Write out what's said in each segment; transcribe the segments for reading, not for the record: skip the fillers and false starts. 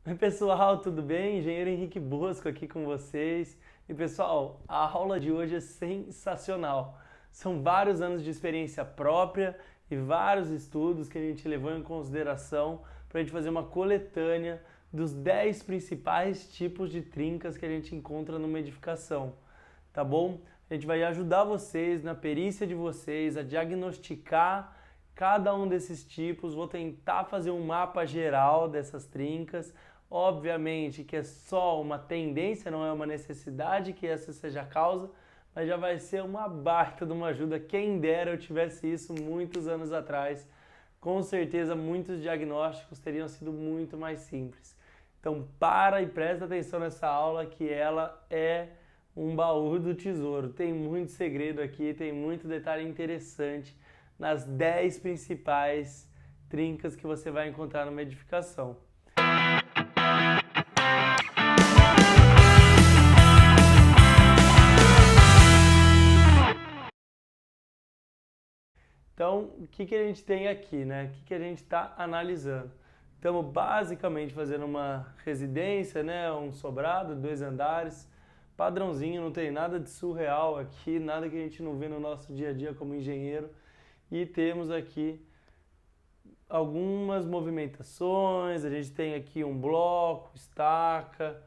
Oi, pessoal, tudo bem? Engenheiro Henrique Bosco aqui com vocês. E pessoal, a aula de hoje é sensacional. São vários anos de experiência própria e vários estudos que a gente levou em consideração para a gente fazer uma coletânea dos 10 principais tipos de trincas que a gente encontra numa edificação, tá bom? A gente vai ajudar vocês na perícia de vocês a diagnosticar cada um desses tipos. Vou tentar fazer um mapa geral dessas trincas. Obviamente que é só uma tendência, não é uma necessidade que essa seja a causa, mas já vai ser uma baita de uma ajuda. Quem dera eu tivesse isso muitos anos atrás. Com certeza muitos diagnósticos teriam sido muito mais simples. Então para e presta atenção nessa aula que ela é um baú do tesouro. Tem muito segredo aqui, tem muito detalhe interessante nas 10 principais trincas que você vai encontrar numa edificação. Então, o que a gente tem aqui, né? O que a gente está analisando? Estamos basicamente fazendo uma residência, né? Um sobrado, 2 andares, padrãozinho, não tem nada de surreal aqui, nada que a gente não vê no nosso dia a dia como engenheiro. E temos aqui algumas movimentações, a gente tem aqui um bloco, estaca,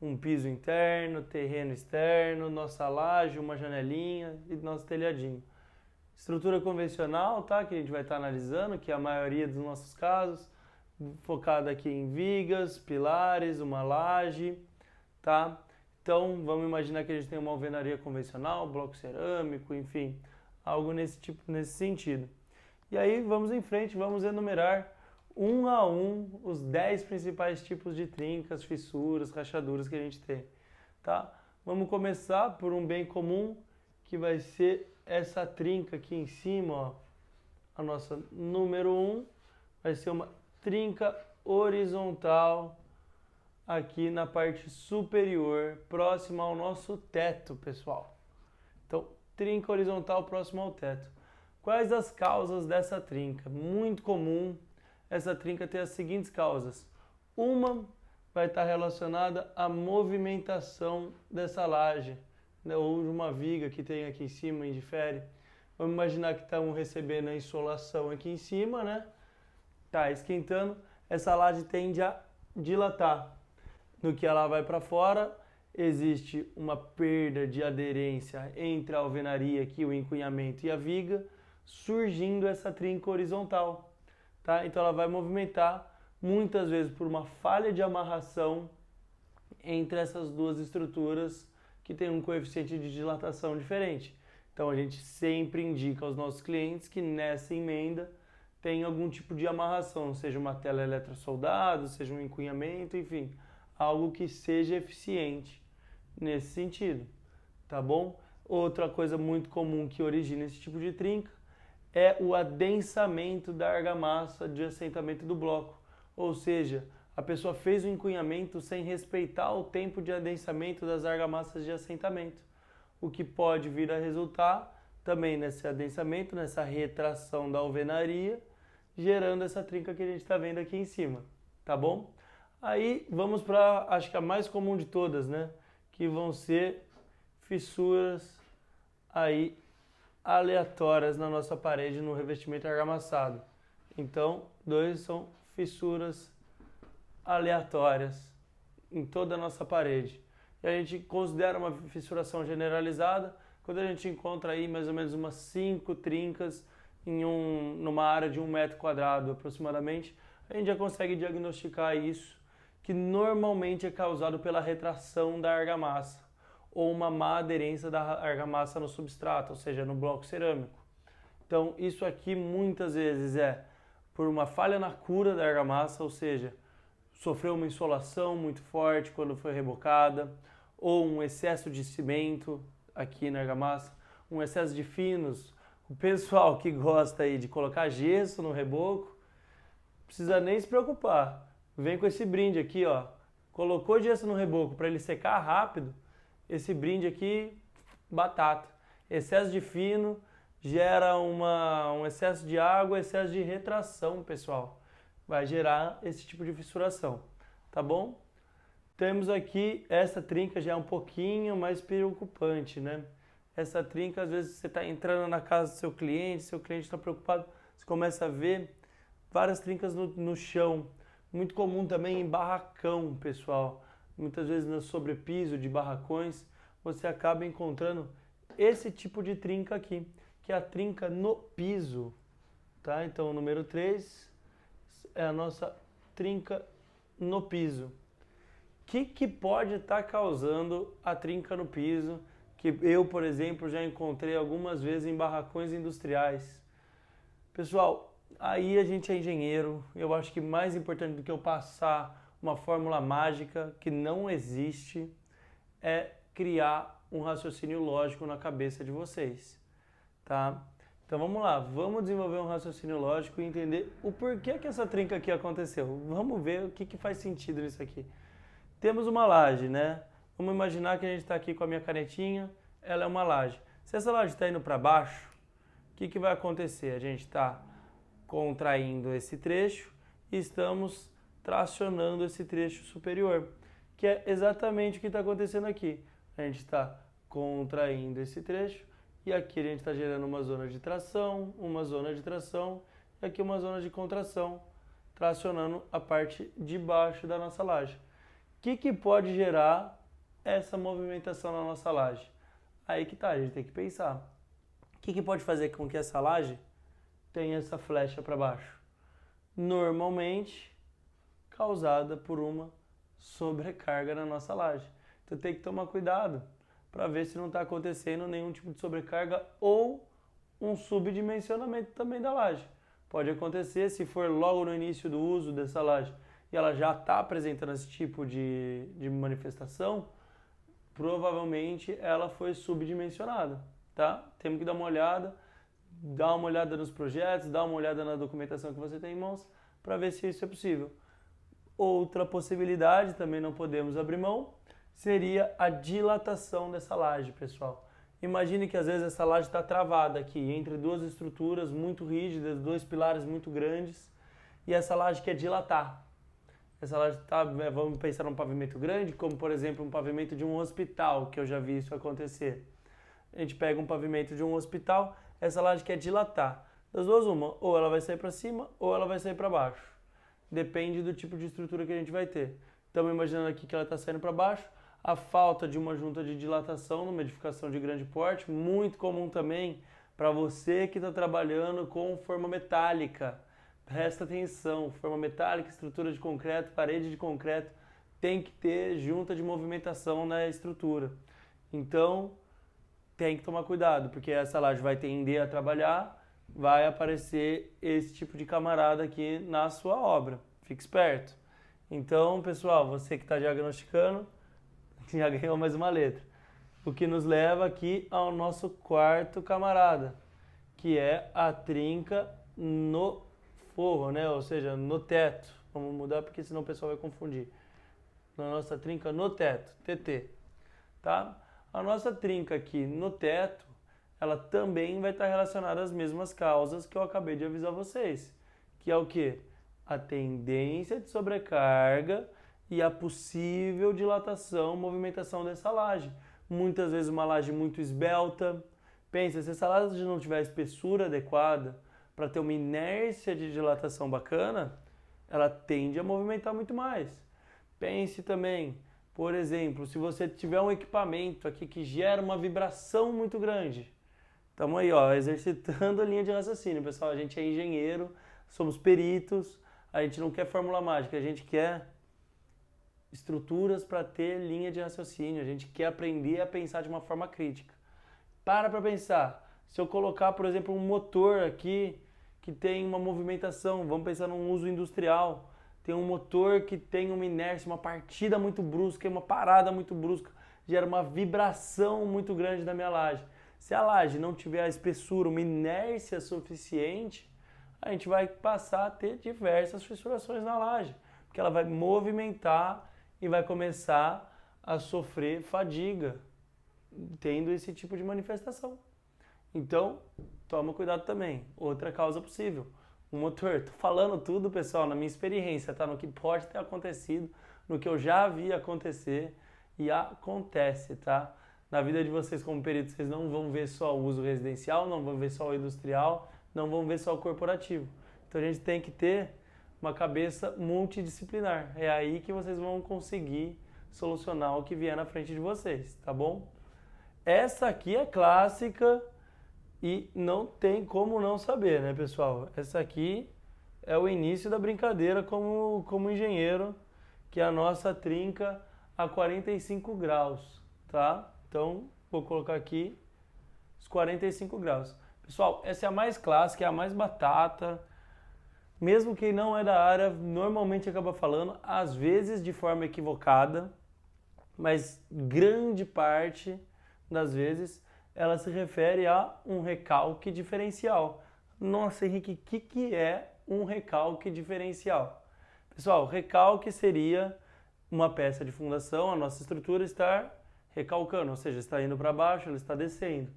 um piso interno, terreno externo, nossa laje, uma janelinha e nosso telhadinho. Estrutura convencional, tá? Que a gente vai estar analisando, que é a maioria dos nossos casos, focada aqui em vigas, pilares, uma laje, tá? Então, vamos imaginar que a gente tem uma alvenaria convencional, bloco cerâmico, enfim, algo nesse tipo, nesse sentido. E aí, vamos em frente, vamos enumerar um a um os 10 principais tipos de trincas, fissuras, rachaduras que a gente tem, tá? Vamos começar por um bem comum, que vai ser essa trinca aqui em cima, ó, a nossa número 1, vai ser uma trinca horizontal aqui na parte superior, próxima ao nosso teto, pessoal. Então, trinca horizontal próxima ao teto. Quais as causas dessa trinca? Muito comum essa trinca ter as seguintes causas. Uma vai estar relacionada à movimentação dessa laje, né, ou de uma viga que tem aqui em cima, indifere. Vamos imaginar que estamos recebendo a insolação aqui em cima, né? Tá esquentando, essa laje tende a dilatar. No que ela vai para fora, existe uma perda de aderência entre a alvenaria aqui, o encunhamento e a viga, surgindo essa trinca horizontal, tá? Então ela vai movimentar muitas vezes por uma falha de amarração entre essas duas estruturas que tem um coeficiente de dilatação diferente. Então a gente sempre indica aos nossos clientes que nessa emenda tem algum tipo de amarração, seja uma tela eletrosoldado, seja um encunhamento, enfim, algo que seja eficiente nesse sentido, tá bom? Outra coisa muito comum que origina esse tipo de trinca é o adensamento da argamassa de assentamento do bloco, ou seja, a pessoa fez o encunhamento sem respeitar o tempo de adensamento das argamassas de assentamento, o que pode vir a resultar também nesse adensamento, nessa retração da alvenaria, gerando essa trinca que a gente está vendo aqui em cima, tá bom? Aí vamos para, acho que a mais comum de todas, né? Que vão ser fissuras aí aleatórias na nossa parede no revestimento argamassado. Então, dois são fissuras aleatórias em toda a nossa parede. E a gente considera uma fissuração generalizada quando a gente encontra aí mais ou menos umas 5 trincas numa área de 1 metro quadrado aproximadamente. A gente já consegue diagnosticar isso, que normalmente é causado pela retração da argamassa ou uma má aderência da argamassa no substrato, ou seja, no bloco cerâmico. Então, isso aqui muitas vezes é por uma falha na cura da argamassa, ou seja, sofreu uma insolação muito forte quando foi rebocada, ou um excesso de cimento aqui na argamassa, um excesso de finos. O pessoal que gosta aí de colocar gesso no reboco, precisa nem se preocupar. Vem com esse brinde aqui, ó. Colocou gesso no reboco para ele secar rápido, esse brinde aqui, batata. Excesso de fino gera um excesso de água, excesso de retração, pessoal. Vai gerar esse tipo de fissuração. tá bom? Temos aqui, essa trinca já é um pouquinho mais preocupante, né? Essa trinca, às vezes você está entrando na casa do seu cliente está preocupado, você começa a ver várias trincas no chão. Muito comum também em barracão, pessoal. Muitas vezes no sobrepiso de barracões, você acaba encontrando esse tipo de trinca aqui, que é a trinca no piso, tá? Então, o número 3 é a nossa trinca no piso. O que pode estar causando a trinca no piso? Que eu, por exemplo, já encontrei algumas vezes em barracões industriais. Pessoal, aí a gente é engenheiro. Eu acho que mais importante do que eu passar uma fórmula mágica que não existe é criar um raciocínio lógico na cabeça de vocês, tá? Então vamos lá, vamos desenvolver um raciocínio lógico e entender o porquê que essa trinca aqui aconteceu. Vamos ver o que faz sentido nisso aqui. Temos uma laje, né? Vamos imaginar que a gente está aqui com a minha canetinha, ela é uma laje. Se essa laje está indo para baixo, o que vai acontecer? A gente está contraindo esse trecho e estamos tracionando esse trecho superior, que é exatamente o que está acontecendo aqui. A gente está contraindo esse trecho e aqui a gente está gerando uma zona de tração, e aqui uma zona de contração, tracionando a parte de baixo da nossa laje. O que pode gerar essa movimentação na nossa laje? Aí que tá, a gente tem que pensar. O que pode fazer com que essa laje tenha essa flecha para baixo? Normalmente causada por uma sobrecarga na nossa laje. Então tem que tomar cuidado para ver se não está acontecendo nenhum tipo de sobrecarga ou um subdimensionamento também da laje. Pode acontecer se for logo no início do uso dessa laje e ela já está apresentando esse tipo de manifestação, provavelmente ela foi subdimensionada, tá? Temos que dar uma olhada nos projetos, dar uma olhada na documentação que você tem em mãos para ver se isso é possível. Outra possibilidade, também não podemos abrir mão, seria a dilatação dessa laje, pessoal. Imagine que às vezes essa laje está travada aqui, entre duas estruturas muito rígidas, dois pilares muito grandes, e essa laje quer dilatar. Essa laje está, vamos pensar num pavimento grande, como por exemplo um pavimento de um hospital, que eu já vi isso acontecer. A gente pega um pavimento de um hospital, essa laje quer dilatar. Das duas, uma, ou ela vai sair para cima, ou ela vai sair para baixo. Depende do tipo de estrutura que a gente vai ter. Estamos imaginando aqui que ela está saindo para baixo, a falta de uma junta de dilatação numa edificação de grande porte, muito comum também para você que está trabalhando com forma metálica. Presta atenção, forma metálica, estrutura de concreto, parede de concreto, tem que ter junta de movimentação na estrutura. Então, tem que tomar cuidado, porque essa laje vai tender a trabalhar, vai aparecer esse tipo de camarada aqui na sua obra. Fique esperto. Então, pessoal, você que está diagnosticando, já ganhou mais uma letra. O que nos leva aqui ao nosso quarto camarada, que é a trinca no forro, né? Ou seja, no teto. Vamos mudar porque senão o pessoal vai confundir. Na nossa trinca no teto, TT, tá? A nossa trinca aqui no teto, ela também vai estar relacionada às mesmas causas que eu acabei de avisar vocês, que é o quê? A tendência de sobrecarga e a possível dilatação, movimentação dessa laje. Muitas vezes uma laje muito esbelta. Pensa, se essa laje não tiver a espessura adequada para ter uma inércia de dilatação bacana, ela tende a movimentar muito mais. Pense também, por exemplo, se você tiver um equipamento aqui que gera uma vibração muito grande. Estamos aí, ó, exercitando a linha de raciocínio, pessoal. A gente é engenheiro, somos peritos, a gente não quer fórmula mágica, a gente quer estruturas para ter linha de raciocínio, a gente quer aprender a pensar de uma forma crítica. Para pensar, se eu colocar, por exemplo, um motor aqui que tem uma movimentação, vamos pensar num uso industrial, tem um motor que tem uma inércia, uma partida muito brusca, uma parada muito brusca, gera uma vibração muito grande na minha laje. Se a laje não tiver a espessura, uma inércia suficiente, a gente vai passar a ter diversas fissurações na laje, porque ela vai movimentar e vai começar a sofrer fadiga, tendo esse tipo de manifestação. Então, toma cuidado também. Outra causa possível, o motor. Tô falando tudo, pessoal, na minha experiência, tá? No que pode ter acontecido no que eu já vi acontecer e acontece, tá? Na vida de vocês como perito, vocês não vão ver só o uso residencial, não vão ver só o industrial, não vão ver só o corporativo. Então a gente tem que ter uma cabeça multidisciplinar. É aí que vocês vão conseguir solucionar o que vier na frente de vocês, tá bom? Essa aqui é clássica e não tem como não saber, né, pessoal? Essa aqui é o início da brincadeira como engenheiro, que é a nossa trinca a 45 graus, tá? Então, vou colocar aqui os 45 graus. Pessoal, essa é a mais clássica, é a mais batata. Mesmo quem não é da área, normalmente acaba falando, às vezes de forma equivocada, mas grande parte das vezes ela se refere a um recalque diferencial. Nossa, Henrique, o que é um recalque diferencial? Pessoal, recalque seria uma peça de fundação, a nossa estrutura estar recalcando, ou seja, está indo para baixo, ela está descendo.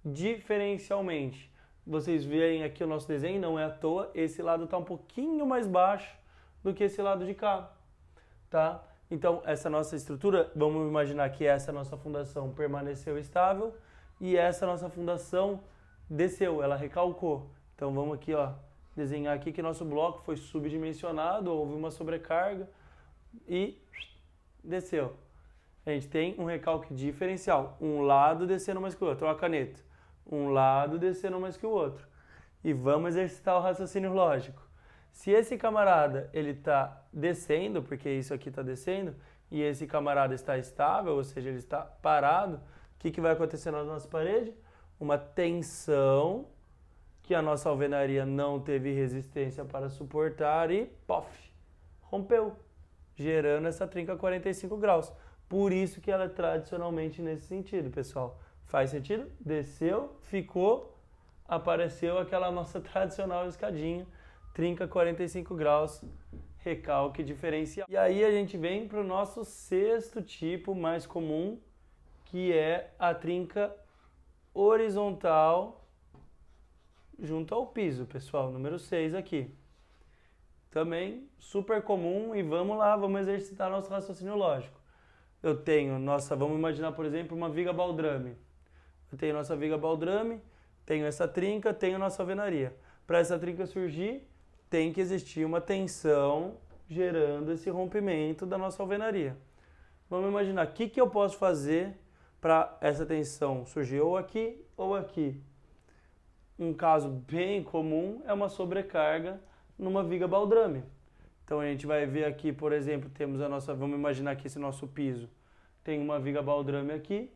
Diferencialmente, vocês veem aqui o nosso desenho, não é à toa, esse lado está um pouquinho mais baixo do que esse lado de cá, tá? Então, essa nossa estrutura, vamos imaginar que essa nossa fundação permaneceu estável e essa nossa fundação desceu, ela recalcou. Então, vamos aqui, ó, desenhar aqui que nosso bloco foi subdimensionado, houve uma sobrecarga e desceu. A gente tem um recalque diferencial, um lado descendo mais que o outro, ó a caneta, um lado descendo mais que o outro. E vamos exercitar o raciocínio lógico. Se esse camarada ele está descendo, porque isso aqui está descendo, e esse camarada está estável, ou seja, ele está parado, o que vai acontecer na nossa parede? Uma tensão que a nossa alvenaria não teve resistência para suportar e, pof, rompeu, gerando essa trinca 45 graus. Por isso que ela é tradicionalmente nesse sentido, pessoal. Faz sentido? Desceu, ficou, apareceu aquela nossa tradicional escadinha, trinca 45 graus, recalque diferencial. E aí a gente vem para o nosso sexto tipo mais comum, que é a trinca horizontal junto ao piso, pessoal, número 6 aqui. Também super comum e vamos lá, vamos exercitar nosso raciocínio lógico. Eu tenho vamos imaginar, por exemplo, uma viga baldrame. Eu tenho nossa viga baldrame, tenho essa trinca, tenho nossa alvenaria. Para essa trinca surgir, tem que existir uma tensão gerando esse rompimento da nossa alvenaria. Vamos imaginar, o que eu posso fazer para essa tensão surgir ou aqui ou aqui? Um caso bem comum é uma sobrecarga numa viga baldrame. Então a gente vai ver aqui, por exemplo, temos vamos imaginar que esse nosso piso tem uma viga baldrame aqui,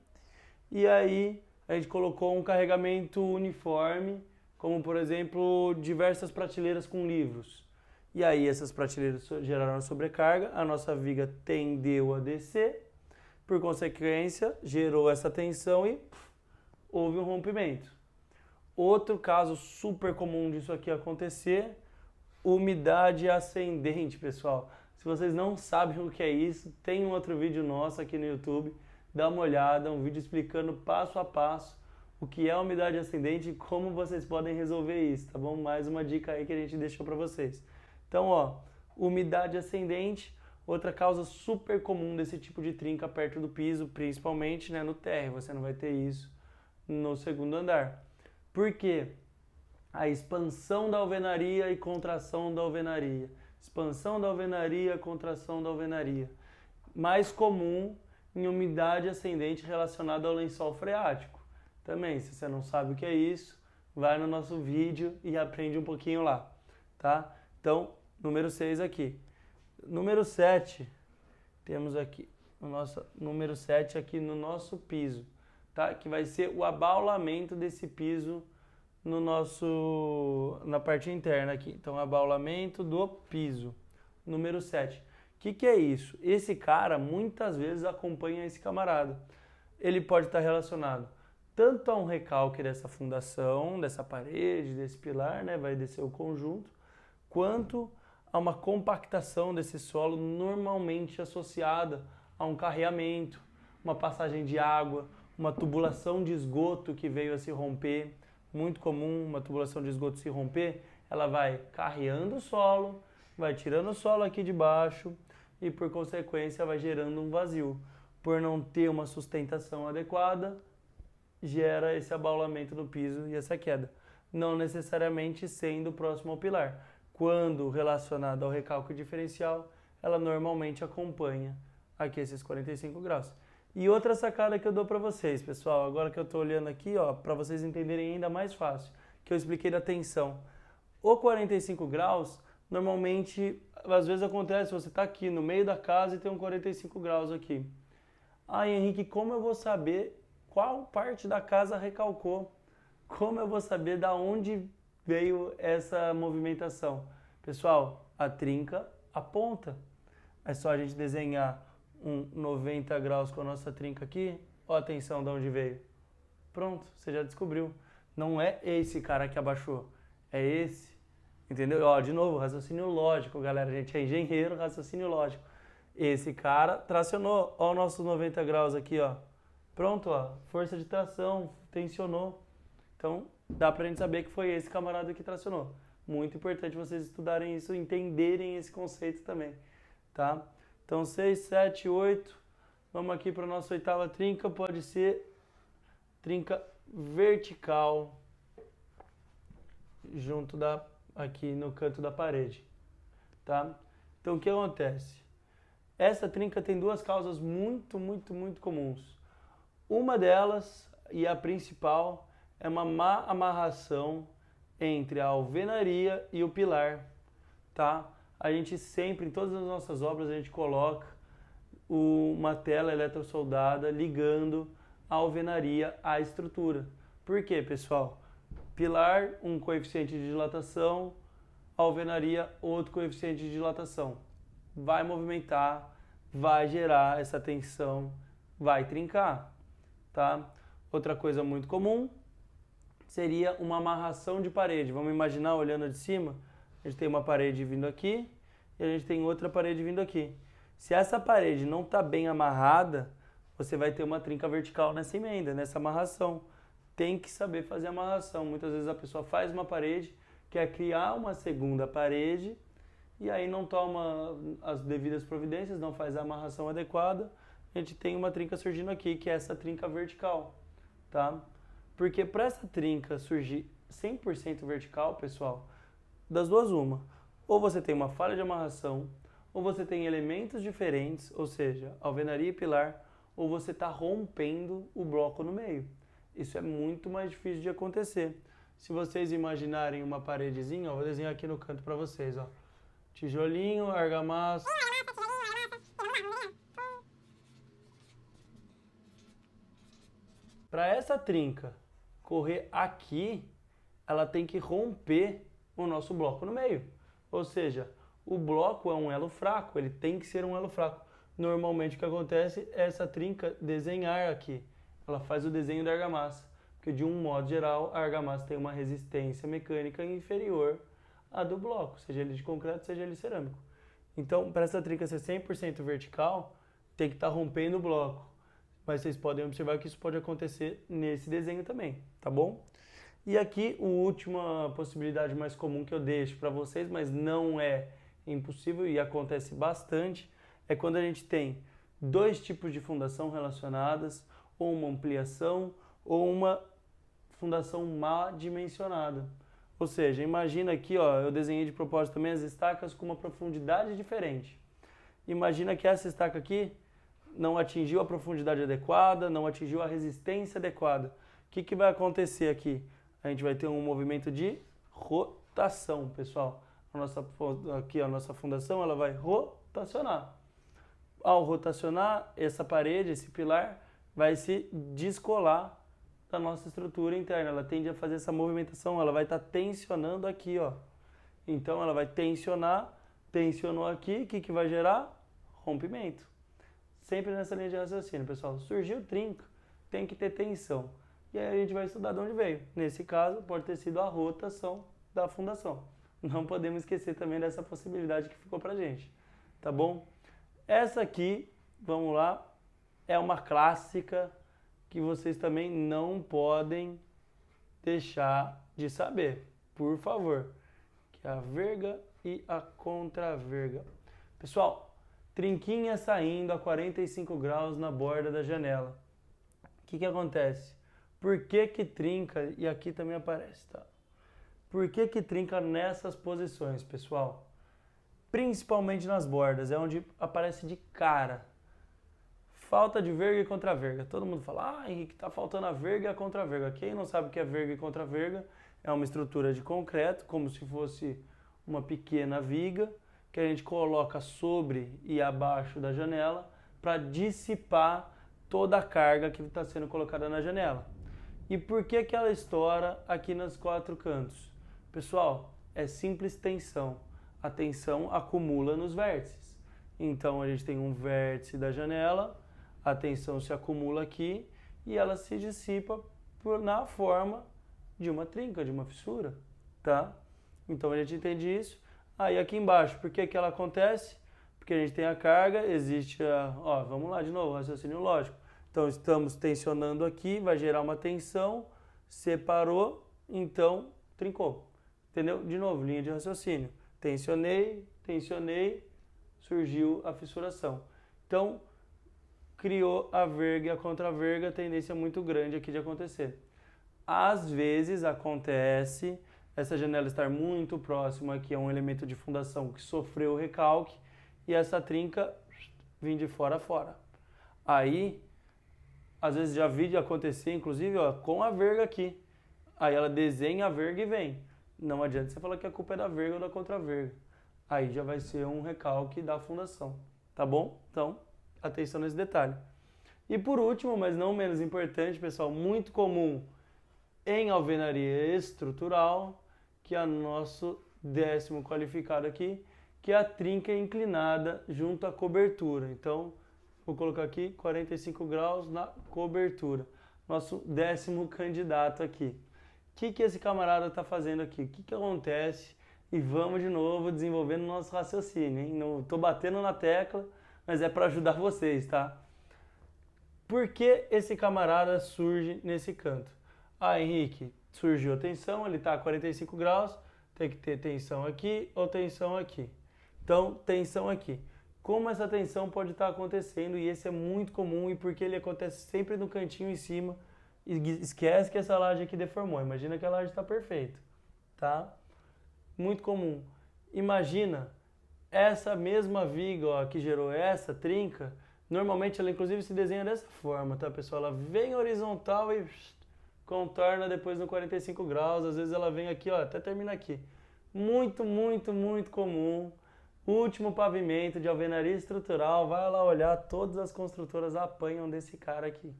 e aí a gente colocou um carregamento uniforme, como por exemplo, diversas prateleiras com livros. E aí essas prateleiras geraram sobrecarga, a nossa viga tendeu a descer, por consequência, gerou essa tensão e houve um rompimento. Outro caso super comum disso aqui acontecer, umidade ascendente, pessoal. Se vocês não sabem o que é isso, tem um outro vídeo nosso aqui no YouTube, dá uma olhada, um vídeo explicando passo a passo o que é umidade ascendente e como vocês podem resolver isso, tá bom? Mais uma dica aí que a gente deixou para vocês. Então, ó, umidade ascendente, outra causa super comum desse tipo de trinca perto do piso, principalmente, né, no térreo, você não vai ter isso no segundo andar. Por quê? A expansão da alvenaria e contração da alvenaria. Expansão da alvenaria, contração da alvenaria. Mais comum em umidade ascendente relacionada ao lençol freático. Também, se você não sabe o que é isso, vai no nosso vídeo e aprende um pouquinho lá, tá? Então, número 6 aqui. Número 7, temos aqui o nosso número 7 aqui no nosso piso, tá? Que vai ser o abaulamento desse piso na parte interna aqui. Então, abaulamento do piso. Número 7. O que é isso? Esse cara muitas vezes acompanha esse camarada. Ele pode estar relacionado tanto a um recalque dessa fundação, dessa parede, desse pilar, né? Vai descer o conjunto, quanto a uma compactação desse solo normalmente associada a um carreamento, uma passagem de água, uma tubulação de esgoto que veio a se romper. Muito comum uma tubulação de esgoto se romper, ela vai carreando o solo, vai tirando o solo aqui de baixo e por consequência vai gerando um vazio. Por não ter uma sustentação adequada, gera esse abaulamento do piso e essa queda. Não necessariamente sendo próximo ao pilar. Quando relacionada ao recalque diferencial, ela normalmente acompanha aqui esses 45 graus. E outra sacada que eu dou para vocês, pessoal, agora que eu estou olhando aqui, ó, para vocês entenderem ainda mais fácil, que eu expliquei da tensão. O 45 graus, normalmente, às vezes acontece, você está aqui no meio da casa e tem um 45 graus aqui. Ah, Henrique, como eu vou saber qual parte da casa recalcou? Como eu vou saber da onde veio essa movimentação? Pessoal, a trinca aponta. É só a gente desenhar um 90 graus com a nossa trinca aqui. Ó a tensão de onde veio. Pronto, você já descobriu. Não é esse cara que abaixou, é esse. Entendeu? Ó, de novo, raciocínio lógico, galera. A gente é engenheiro, raciocínio lógico. Esse cara tracionou. Ó, os nossos 90 graus aqui, ó. Pronto, ó. Força de tração, tensionou. Então, dá pra gente saber que foi esse camarada que tracionou. Muito importante vocês estudarem isso, entenderem esse conceito também, tá? Então, 6, 7, 8. Vamos aqui para a nossa oitava trinca. Pode ser trinca vertical, junto aqui no canto da parede, tá? Então, o que acontece? Essa trinca tem duas causas muito comuns. Uma delas, e a principal, é uma má amarração entre a alvenaria e o pilar, tá? A gente sempre, em todas as nossas obras, a gente coloca uma tela eletrosoldada ligando a alvenaria à estrutura. Por quê, pessoal? Pilar, um coeficiente de dilatação, alvenaria, outro coeficiente de dilatação. Vai movimentar, vai gerar essa tensão, vai trincar, tá? Outra coisa muito comum seria uma amarração de parede. Vamos imaginar, olhando de cima, a gente tem uma parede vindo aqui e a gente tem outra parede vindo aqui. Se essa parede não está bem amarrada, você vai ter uma trinca vertical nessa emenda, nessa amarração. Tem que saber fazer amarração. Muitas vezes a pessoa faz uma parede, quer criar uma segunda parede e aí não toma as devidas providências, não faz a amarração adequada. A gente tem uma trinca surgindo aqui, que é essa trinca vertical, tá? Porque para essa trinca surgir 100% vertical, pessoal, das duas uma. Ou você tem uma falha de amarração, ou você tem elementos diferentes, ou seja, alvenaria e pilar, ou você está rompendo o bloco no meio. Isso é muito mais difícil de acontecer. Se vocês imaginarem uma paredezinha, ó, vou desenhar aqui no canto para vocês, ó. Tijolinho, argamassa. Para essa trinca correr aqui, ela tem que romper o nosso bloco no meio. Ou seja, o bloco é um elo fraco, ele tem que ser um elo fraco. Normalmente o que acontece é essa trinca desenhar aqui. Ela faz o desenho da argamassa, porque de um modo geral a argamassa tem uma resistência mecânica inferior à do bloco, seja ele de concreto, seja ele cerâmico. Então, para essa trinca ser 100% vertical, tem que estar rompendo o bloco. Mas vocês podem observar que isso pode acontecer nesse desenho também, tá bom? E aqui, a última possibilidade mais comum que eu deixo para vocês, mas não é impossível e acontece bastante, é quando a gente tem dois tipos de fundação relacionadas, ou uma ampliação, ou uma fundação mal dimensionada. Ou seja, imagina aqui, ó, eu desenhei de propósito também as estacas com uma profundidade diferente. Imagina que essa estaca aqui não atingiu a profundidade adequada, não atingiu a resistência adequada. O que vai acontecer aqui? A gente vai ter um movimento de rotação, pessoal. Aqui a nossa fundação ela vai rotacionar. Ao rotacionar, essa parede, esse pilar, vai se descolar da nossa estrutura interna. Ela tende a fazer essa movimentação, ela vai estar tensionando aqui, ó. Então ela vai tensionar, tensionou aqui, o que vai gerar? Rompimento. Sempre nessa linha de raciocínio, pessoal. Surgiu trinca, tem que ter tensão. E aí a gente vai estudar de onde veio. Nesse caso, pode ter sido a rotação da fundação. Não podemos esquecer também dessa possibilidade que ficou pra gente. Tá bom? Essa aqui, vamos lá, é uma clássica que vocês também não podem deixar de saber. Por favor. Que é a verga e a contraverga. Pessoal, trinquinha saindo a 45 graus na borda da janela. O que acontece? Por que que trinca? E aqui também aparece, tá? Por que que trinca nessas posições, pessoal? Principalmente nas bordas, é onde aparece de cara. Falta de verga e contraverga. Todo mundo fala, Henrique, tá faltando a verga e a contraverga. Quem não sabe o que é verga e contraverga, é uma estrutura de concreto, como se fosse uma pequena viga, que a gente coloca sobre e abaixo da janela para dissipar toda a carga que está sendo colocada na janela. E por que que ela estoura aqui nos 4 cantos? Pessoal, é simples tensão. A tensão acumula nos vértices. Então a gente tem um vértice da janela, a tensão se acumula aqui e ela se dissipa na forma de uma trinca, de uma fissura, tá? Então a gente entende isso. Aí aqui embaixo, por que que ela acontece? Porque a gente tem a carga, existe vamos lá de novo, raciocínio lógico. Então estamos tensionando aqui, vai gerar uma tensão, separou, então trincou. Entendeu? De novo, linha de raciocínio. Tensionei, surgiu a fissuração. Então, criou a verga e a contraverga, tendência muito grande aqui de acontecer. Às vezes acontece essa janela estar muito próxima aqui a um elemento de fundação que sofreu recalque e essa trinca vir de fora a fora. Aí, às vezes já vi acontecer, inclusive, com a verga aqui. Aí ela desenha a verga e vem. Não adianta você falar que a culpa é da verga ou da contraverga. Aí já vai ser um recalque da fundação, tá bom? Então, atenção nesse detalhe. E por último, mas não menos importante, pessoal, muito comum em alvenaria estrutural, que é o nosso 10º qualificado aqui, que é a trinca inclinada junto à cobertura. Então, vou colocar aqui 45 graus na cobertura. Nosso 10º candidato aqui. O que esse camarada está fazendo aqui? O que acontece? E vamos de novo desenvolvendo nosso raciocínio, hein? Não estou batendo na tecla, mas é para ajudar vocês, tá? Por que esse camarada surge nesse canto? Henrique, surgiu a tensão, ele está a 45 graus, tem que ter tensão aqui ou tensão aqui. Então, tensão aqui. Como essa tensão pode estar acontecendo, e esse é muito comum, e porque ele acontece sempre no cantinho em cima, e esquece que essa laje aqui deformou. Imagina que a laje está perfeita, tá? Muito comum. Imagina essa mesma viga que gerou essa trinca, normalmente ela inclusive se desenha dessa forma, tá, pessoal? Ela vem horizontal e contorna depois no 45 graus, às vezes ela vem aqui, até termina aqui. Muito, muito, muito comum. Último pavimento de alvenaria estrutural, vai lá olhar, todas as construtoras apanham desse cara aqui.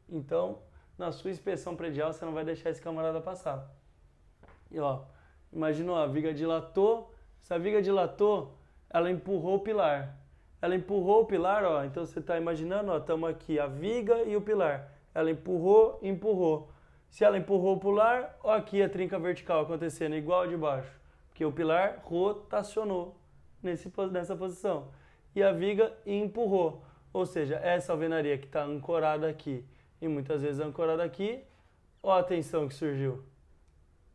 Então, na sua inspeção predial, você não vai deixar esse camarada passar. E imagina, a viga dilatou, essa viga dilatou, ela empurrou o pilar. Ela empurrou o pilar, então você está imaginando, estamos aqui, a viga e o pilar. Ela empurrou. Se ela empurrou o pilar, aqui a trinca vertical acontecendo igual de baixo. Porque o pilar rotacionou nessa posição. E a viga empurrou. Ou seja, essa alvenaria que está ancorada aqui e muitas vezes ancorada aqui, a tensão que surgiu.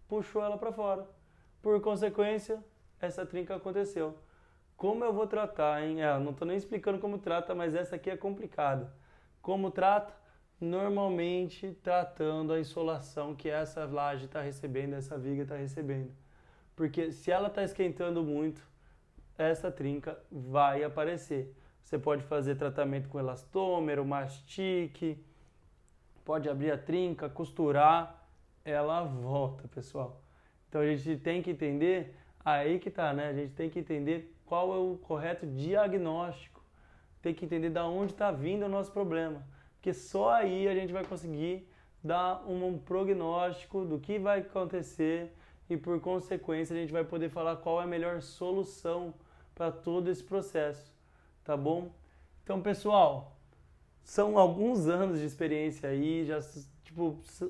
Puxou ela para fora. Por consequência, essa trinca aconteceu. Como eu vou tratar, hein? Não estou nem explicando como trata, mas essa aqui é complicada. Como trata? Normalmente tratando a insolação que essa laje está recebendo, essa viga está recebendo. Porque se ela está esquentando muito, essa trinca vai aparecer. Você pode fazer tratamento com elastômero, mastique, pode abrir a trinca, costurar, ela volta, pessoal. Então a gente tem que entender, aí que tá, né? A gente tem que entender qual é o correto diagnóstico, tem que entender de onde está vindo o nosso problema. Porque só aí a gente vai conseguir dar um prognóstico do que vai acontecer e, por consequência, a gente vai poder falar qual é a melhor solução para todo esse processo, tá bom? Então, pessoal, são alguns anos de experiência aí, já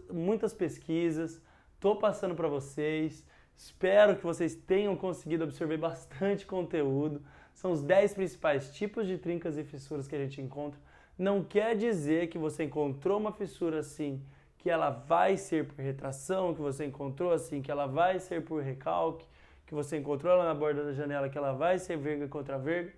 muitas pesquisas, tô passando para vocês, espero que vocês tenham conseguido absorver bastante conteúdo. São os 10 principais tipos de trincas e fissuras que a gente encontra. Não quer dizer que você encontrou uma fissura assim, que ela vai ser por retração, que você encontrou assim, que ela vai ser por recalque, que você encontrou ela na borda da janela, que ela vai ser verga contra verga.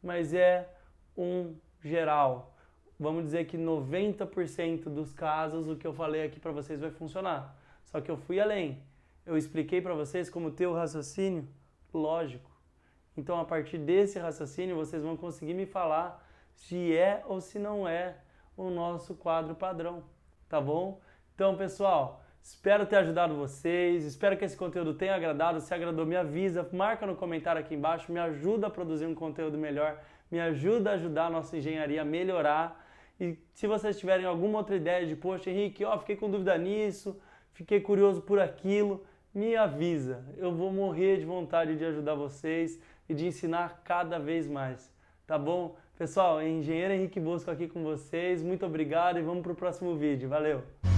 mas é um geral. Vamos dizer que 90% dos casos o que eu falei aqui para vocês vai funcionar. Só que eu fui além. Eu expliquei para vocês como ter o raciocínio lógico. Então, a partir desse raciocínio, vocês vão conseguir me falar se é ou se não é o nosso quadro padrão, tá bom? Então, pessoal, espero ter ajudado vocês, espero que esse conteúdo tenha agradado. Se agradou, me avisa, marca no comentário aqui embaixo, me ajuda a produzir um conteúdo melhor, me ajuda a ajudar a nossa engenharia a melhorar. E se vocês tiverem alguma outra ideia de, poxa, Henrique, fiquei com dúvida nisso, fiquei curioso por aquilo, me avisa. Eu vou morrer de vontade de ajudar vocês e de ensinar cada vez mais, tá bom? Pessoal, Engenheiro Henrique Bosco aqui com vocês, muito obrigado e vamos para o próximo vídeo. Valeu!